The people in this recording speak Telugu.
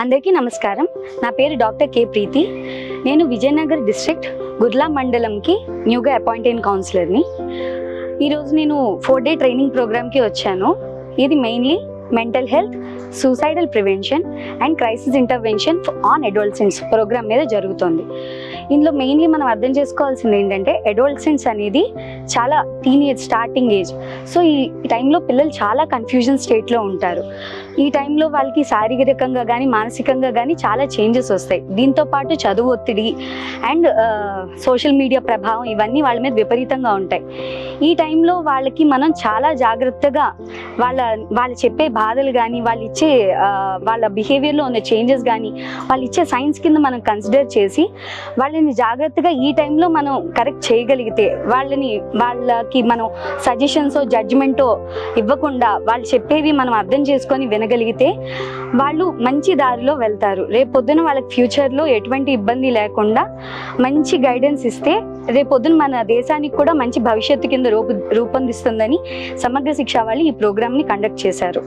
అందరికీ నమస్కారం. నా పేరు డాక్టర్ కే ప్రీతి. నేను విజయనగర్ డిస్ట్రిక్ట్ గుర్లా మండలంకి న్యూగా అపాయింట్ అయిన కౌన్సిలర్ని. ఈరోజు నేను 4-day ట్రైనింగ్ ప్రోగ్రామ్కి వచ్చాను. ఇది mainly mental health, suicidal prevention and crisis intervention on adolescents program మీద జరుగుతుంది. ఇందులో మెయిన్లీ మనం అర్థం చేసుకోవాల్సింది ఏంటంటే అడోలసెంట్స్ అనేది చాలా టీనేజ్ స్టార్టింగ్ ఏజ్. సో ఈ టైంలో పిల్లలు చాలా కన్ఫ్యూజన్ స్టేట్లో ఉంటారు. ఈ టైంలో వాళ్ళకి శారీరకంగా కానీ మానసికంగా కానీ చాలా చేంజెస్ వస్తాయి. దీంతోపాటు చదువు ఒత్తిడి అండ్ సోషల్ మీడియా ప్రభావం ఇవన్నీ వాళ్ళ మీద విపరీతంగా ఉంటాయి. ఈ టైంలో వాళ్ళకి మనం చాలా జాగ్రత్తగా వాళ్ళు చెప్పే బాధలు కానీ వాళ్ళ బిహేవియర్లో ఉన్న చేంజెస్ కానీ వాళ్ళు ఇచ్చే సైన్స్ కింద మనం కన్సిడర్ చేసి వాళ్ళని జాగ్రత్తగా ఈ టైంలో మనం కరెక్ట్ చేయగలిగితే, వాళ్ళకి మనం సజెషన్స్ జడ్జిమెంటో ఇవ్వకుండా వాళ్ళు చెప్పేవి మనం అర్థం చేసుకొని వినగలిగితే వాళ్ళు మంచి దారిలో వెళ్తారు. రేపొద్దున వాళ్ళకి ఫ్యూచర్లో ఎటువంటి ఇబ్బంది లేకుండా మంచి గైడెన్స్ ఇస్తే రేపొద్దున మన దేశానికి కూడా మంచి భవిష్యత్తు కింద రూపొందిస్తుందని సమగ్ర శిక్ష వాళ్ళు ఈ ప్రోగ్రామ్ని కండక్ట్ చేశారు.